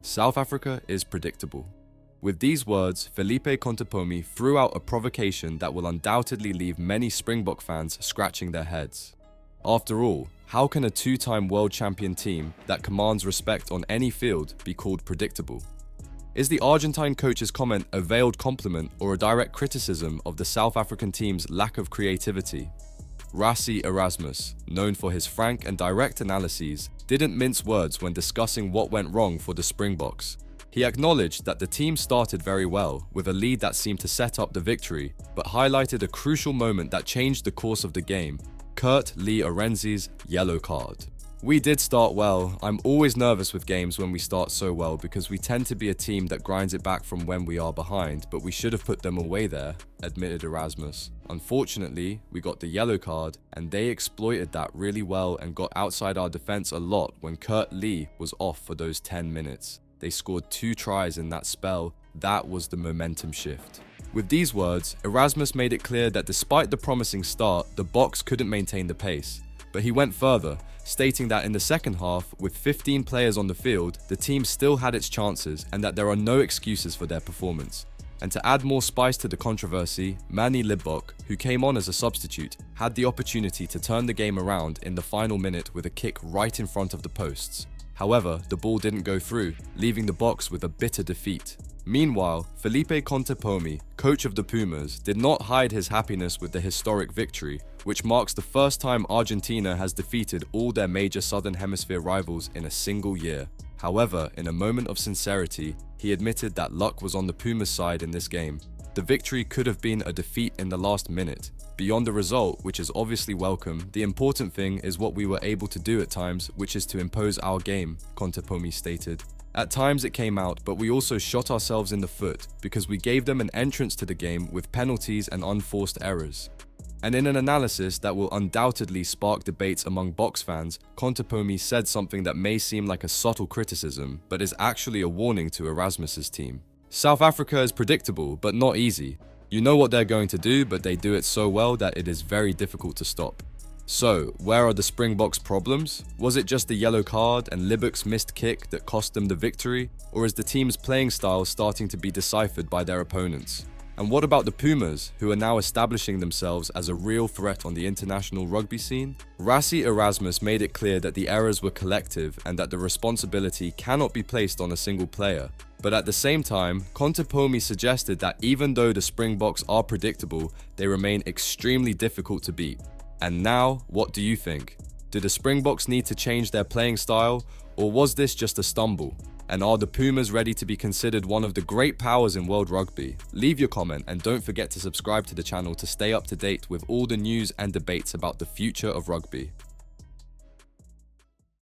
South Africa is predictable. With these words, Felipe Contepomi threw out a provocation that will undoubtedly leave many Springbok fans scratching their heads. After all, how can a two-time world champion team that commands respect on any field be called predictable? Is the Argentine coach's comment a veiled compliment or a direct criticism of the South African team's lack of creativity? Rassie Erasmus, known for his frank and direct analyses, didn't mince words when discussing what went wrong for the Springboks. He acknowledged that the team started very well, with a lead that seemed to set up the victory, but highlighted a crucial moment that changed the course of the game: Kurt Lee Arenzi's yellow card. "We did start well. I'm always nervous with games when we start so well because we tend to be a team that grinds it back from when we are behind, but we should have put them away there," admitted Erasmus. "Unfortunately, we got the yellow card and they exploited that really well and got outside our defense a lot when Kurt Lee was off for those 10 minutes. They scored 2 tries in that spell. That was the momentum shift." With these words, Erasmus made it clear that despite the promising start, the Boks couldn't maintain the pace. But he went further, stating that in the second half, with 15 players on the field, the team still had its chances and that there are no excuses for their performance. And to add more spice to the controversy, Manny Libbok, who came on as a substitute, had the opportunity to turn the game around in the final minute with a kick right in front of the posts. However, the ball didn't go through, leaving the Boks with a bitter defeat. Meanwhile, Felipe Contepomi, coach of the Pumas, did not hide his happiness with the historic victory, which marks the first time Argentina has defeated all their major Southern Hemisphere rivals in a single year. However, in a moment of sincerity, he admitted that luck was on the Pumas' side in this game. The victory could have been a defeat in the last minute. Beyond the result, which is obviously welcome, the important thing is what we were able to do at times, which is to impose our game, Contepomi stated. "At times it came out, but we also shot ourselves in the foot because we gave them an entrance to the game with penalties and unforced errors." And in an analysis that will undoubtedly spark debates among Boks fans, Contepomi said something that may seem like a subtle criticism, but is actually a warning to Erasmus's team. "South Africa is predictable, but not easy. You know what they're going to do, but they do it so well that it is very difficult to stop. So, where are the Springboks' problems? Was it just the yellow card and Libbok's missed kick that cost them the victory? Or is the team's playing style starting to be deciphered by their opponents? And what about the Pumas, who are now establishing themselves as a real threat on the international rugby scene?" Rassie Erasmus made it clear that the errors were collective and that the responsibility cannot be placed on a single player. But at the same time, Contepomi suggested that even though the Springboks are predictable, they remain extremely difficult to beat. And now, what do you think? Do the Springboks need to change their playing style, or was this just a stumble? And are the Pumas ready to be considered one of the great powers in world rugby? Leave your comment and don't forget to subscribe to the channel to stay up to date with all the news and debates about the future of rugby.